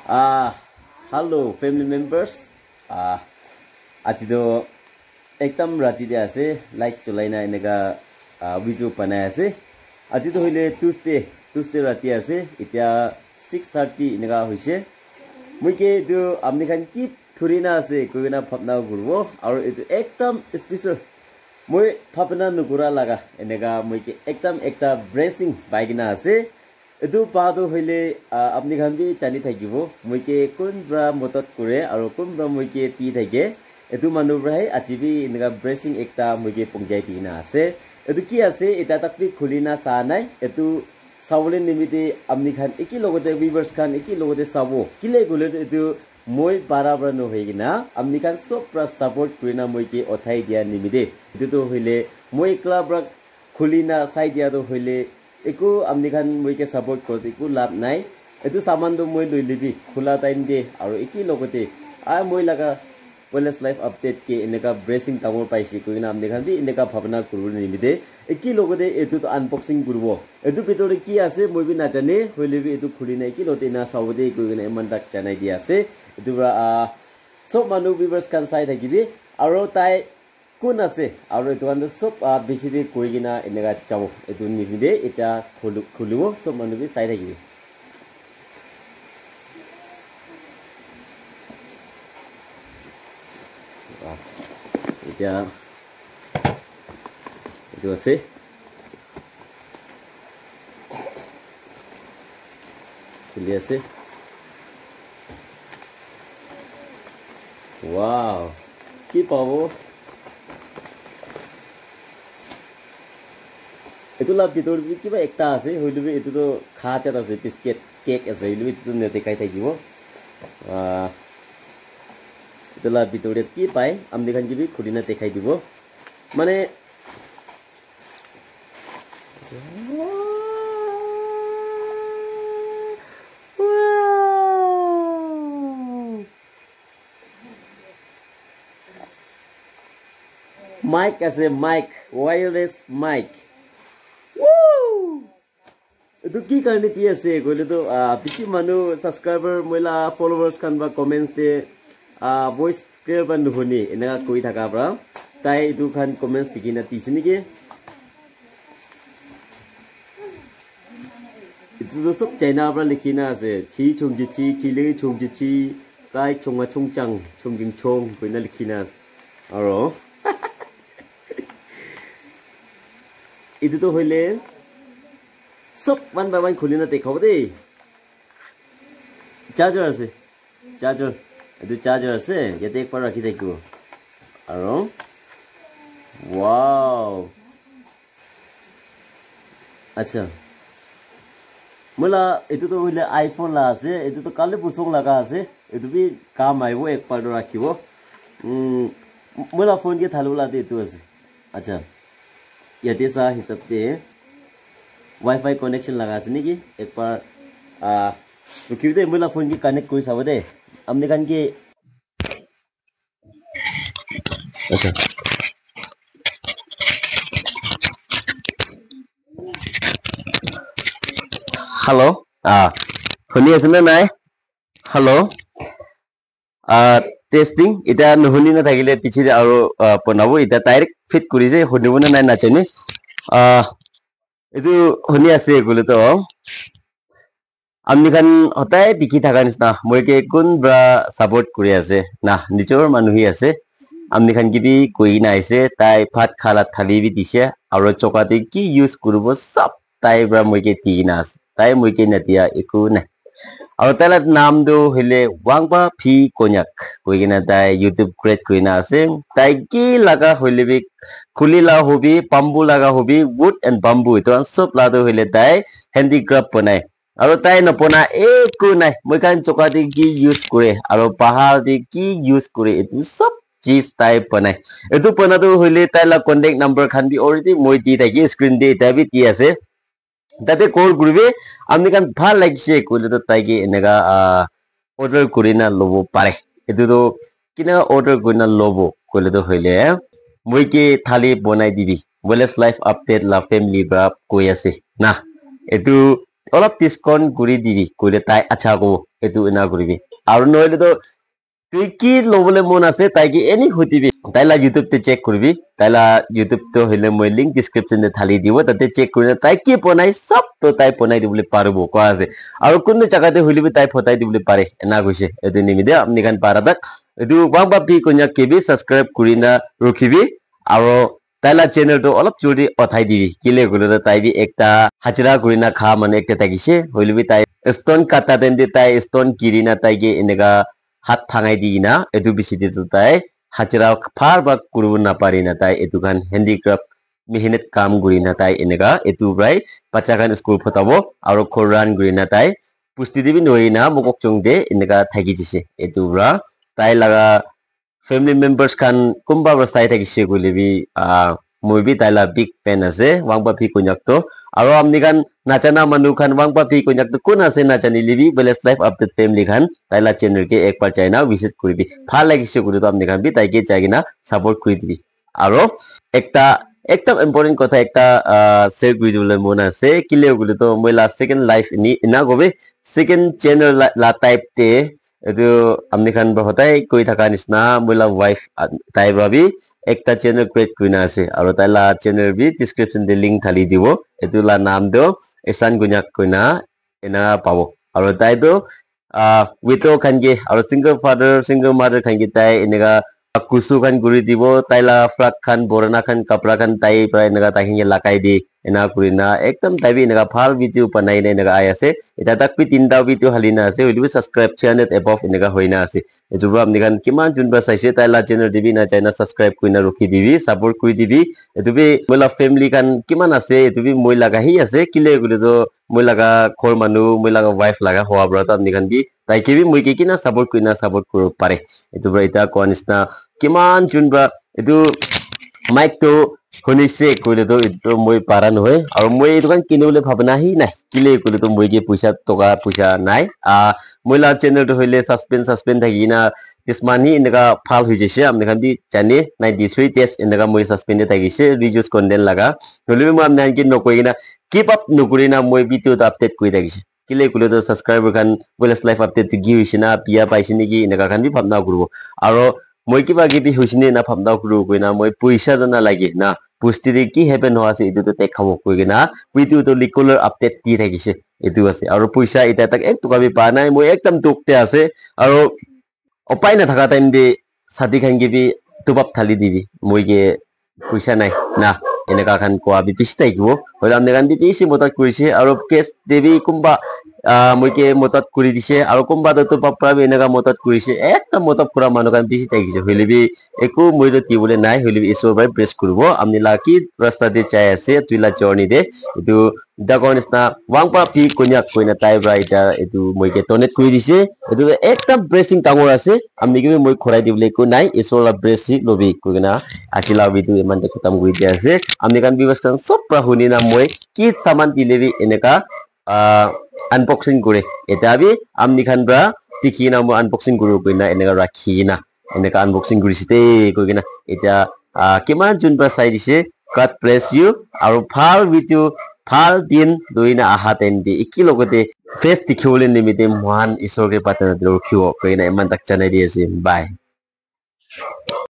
Hello family members. Ajido ekdam rati de ase like chulaina enega video banai ase. Ajido hoile Tuesday rati ase. Itia 6:30 enega hoise. Muike do amni khan ki thurina ase koina phapna gurbo aru itu ekdam special. Moi phapna nugura laga enega muike ekdam ekta blessing baigina ase. Itu padu hoile apni khan bi chani thakibo muike kunbra motot kure aru kunbra muike ti thake itu manu brai achibi enega blessing ekta muike pongjai tina ase. Itu ki ase eta takpi khulina sa nai itu Sawle nimite amni khan eki logote viewers khan eki logote sabo kile gule itu moi barabar no hoigina amni khan sopra support kurina moi ke othai dia nimite itu to hoile moi club rak khulina sai dia to hoile eku amni khan moi ke support korte eku lab nai itu saman do moi loi libi khula time de aru eki logote moi laga Wellness life update ke eneka blessing tamor paisi koina amni khan bi eneka bhavna kurbu nimite eki logote etu to unboxing kurbo etu bitore ki ase moi bi na jane hoile bi etu khulina eki lote na sawde koina eman tak janai di ase etu ra sob manu viewers kan sai thakibi aro tai kun ase aro etu kan sob beshi de koigina eneka chabo etu nimide eta khulubo sob manu bi sai thakibi ya itu ase lihat sih wow ki pawo itulah bitor kiba ekta ase hoilubi itu to khacha ase biscuit cake ase hoilubi itu nete kai thakibo itulah bitore ki pai amni khan gibi khulina dekhai dibo mane mic ase mic wireless mic woo itu ki karni ti ase gole to bishi manu subscriber moila followers kan ba comments de voice clear ban honi enaka koi thaka bra tai itu khan comments dikina tisini ke itu to sob china bra likhina ase chi chungji chi le chungji chi tai chunga chungchang chungjing chong koina likhina ase aro itu to hoile sob one by one khulina dekhabo de charger ase charger itu charger ase yate ekbar rakhi thakbo aro wow acha mula itu to hoile iphone la ase itu to kale pusong laga ase itu bi kam aibo ekbar rakhibo mula phone ke thalula de itu ase acha yate sa hisab de wifi connection laga ase niki ekbar rukhibe mula phone ki connect koi sabode amne kan ke acha hello honi asna nai hello testing ita nuhuni na thagile pichire aro ponabo ita direct fit kuri je honibona nai nachani etu honi ase gole to amni khan hotai dikhi thaka nisna moike kun bra support kuri ase na nijor manuhi ase amni khan gibi koi na aise tai phat khala thali bi dise aro chokati ki use kurubo sab tai bra moike ti na ase tai moike natia eku na aro tala naam do hile wangba phi konyak koigina tai youtube create koina ase tai ki laga hile bi khulila hobi bamboo laga hobi wood and bamboo to sob la do hile tai handicraft banai aro tai napona eku nai moi kan chokati ki use kore aro bahar de ki use kore etu sob cheese tai banai etu pana do hoile tai la contact number khan bi already moi di thaki screen de ta bi ti ase tate call guribe amni kan bhal lagise kole to tai ki enega order kurina lobo pare etu do kina order kurina lobo kole to hoile moi ke thali bonai dibi Wellness life update la family bra koi ase na etu olap discount guri dibi kole tai acha ko etu ena kuribi aru noile to তুই কি লবলে মন আছে তাই কি any হইতিবি তাইলা YouTube তে check করবি তাইলা YouTube তো হইলে মই লিংক ডেসক্রিপশন তে ঢালি দিব তাতে চেক করে তাই কি বনাই সব তো তাই বনাই দিবলে পারবো কোয়া আছে আৰু কোন জায়গাতে হইলিবি তাই ফটাই দিবলে পারে এনা কইছে এটো নিমিদে আপনি গান পারা তাক এটো ওয়াং বাপি কন্যা কেবি সাবস্ক্রাইব করি না রখিবি আৰু তাইলা চ্যানেল তো অলপ জলদি অথাই দিবি কিলে গুলো তাই বি একটা হাজরা করি না খা মানে একটা তাকিছে হইলিবি তাই স্টোন কাটা দেন দি তাই স্টোন কিরিনা তাইকে এনেকা হাত ফাঙাই দি না এটু বেশি দিতো তাই হাজিরা ফার বা করব না পারি না তাই এটু গান হ্যান্ডিক্রাফট মেহনত কাম করি না তাই এনেকা এটু প্রায় বাচ্চা গান স্কুল ফটাবো আর খরান করি না তাই পুষ্টি দিবি নই না মকক চং দে এনেকা থাকি দিছে এটু রা তাই লাগা ফ্যামিলি মেম্বার্স খান কুম্বা সাই থাকিছে কইলেবি মই বি তাইলা বিগ ফ্যান আছে ওয়াংবা ফি কইনাক তো আৰু আমনি গান নাচানা মানু খান ওয়াংবা ফি কইনাক তো কোন আছে নাচানি লিবি বেলেস লাইফ আপডেট ফ্যামিলি খান তাইলা চ্যানেল কে একবার চাইনা ভিজিট করিবি ভাল লাগিছে কইলে তো আমনি গান বি তাইকে চাইনা সাপোর্ট করি দিবি আৰু একটা একদম ইম্পর্টেন্ট কথা একটা শেয়ার করি দিবলে মন আছে কিলে কইলে তো মই লাস্ট সেকেন্ড লাইফ ইনা গবে সেকেন্ড চ্যানেল লা টাইপ তে itu amni khan bahtai koi thaka nisna moila wife tai babi ekta channel create kuina ase aro tai la channel bi description de link thali dibo etu la naam do esan gunyak koina ena pabo aro tai do widow khan ge aro single father single mother khan ge tai enega kusu khan guri dibo tai la frak khan borana khan kapra khan tai pra enega tai hinge lakai di ena kurina ekdam tai bi enega phal video banai na enega ai ase eta tak pi tinta video halina ase will subscribe channel above enega hoina ase etu bra amni kan kiman junba saise tai la channel dibi na china subscribe kuina rokhi dibi support kuri dibi etu bi moila family kan kiman ase etu bi moi laga hi ase kile gule to moi laga khor manu moi laga wife laga howa bra ta amni kan bi tai ke bi moi ke kina support kuina support kuro pare etu bra eta konisna kiman junba etu mic to শুনিছে কইলে তো এটো মই পারা নহয় আৰু মই এই দোকান কিনিবলে ভাবনা হি নাই কিলে কইলে তো মই কে পয়সা টকা পয়সা নাই মইলা চ্যানেল তো হইলে সাসপেন্ড থাকি না কিসমানি এনেকা ফাল হৈ যাইছে আমনে খান দি জানি 93 টেস্ট এনেকা মই সাসপেন্ড থাকিছে রিডিউস কন্টেন্ট লাগা হইলে মই আমনে কি নকই না কিপ আপ নকৰি না মই ভিডিও আপডেট কৰি থাকিছে কিলে কইলে তো সাবস্ক্রাইবার খান বলেস লাইফ আপডেট গি হইছে না পিয়া পাইছে নেকি এনেকা খান দি ভাবনা করব আৰু মই কিবা কিবি হইছিনে না ভাবনা কৰো কইনা মই পয়সা জানা লাগে না পুষ্টিৰে কি হেপেন হোৱা আছে এটো দেখাব কই না ভিডিও তো লিকুলাৰ আপডেট দি থাকিছে এটো আছে আৰু পয়সা এটা তাক এক টকা বি পা নাই মই একদম টুকতে আছে আৰু উপায় না থাকা টাইম দি সাদি খান গিবি টুবাপ থালি দিবি মই কে পয়সা নাই না এনেকা খান কোৱা বি পিছ থাকিব হইলে আমনে গান দি পিছি মতত কৰিছে আৰু কেস দেবি কুম্বা মই কে মতত কৰি দিছে আৰু কুম্বা তো পাপৰা বি এনেকা মতত কৰিছে একটা মতত পুরা মানুহ গান পিছি থাকিছে হইলে বি একো মই তো তিবলে নাই হইলে বি ঈশ্বৰ বাই প্ৰেছ কৰিব আমনি লাকি ৰাস্তা দি চাই আছে তুইলা জাৰ্নি দে এটো দাগনিসনা ওয়াংপা পি কইনা তাই ব্ৰা এটা এটো মই কে টনেট কৰি দিছে এটো একদম ব্ৰেসিং কামৰ আছে আমনি কি মই খৰাই দিবলে কো নাই ঈশ্বৰলা ব্ৰেসি লবি কইনা আকিলা ভিডিও ইমান তে খতম কৰি দিয়া আছে আমনি কান বিবস্থান সব প্রা হুনি না মই কি সামান দিলেবি এনেকা আনবক্সিং করে এটা বি আমনি খান ব্রা টিকি না মই আনবক্সিং কৰো কইনা এনেকা ৰাখি না এনেকা আনবক্সিং কৰিছে তে কইনা এটা কিমান জুন ব্ৰা চাই দিছে God bless you আৰু ভাল ভিডিও ভাল দিন দুইনা আহা তেন্দি ইকি লগতে ফেস দেখিবলৈ নিমিতে মহান ঈশ্বৰকে পাতনা ৰখিব কইনা ইমান তাক জানাই দি আছে বাই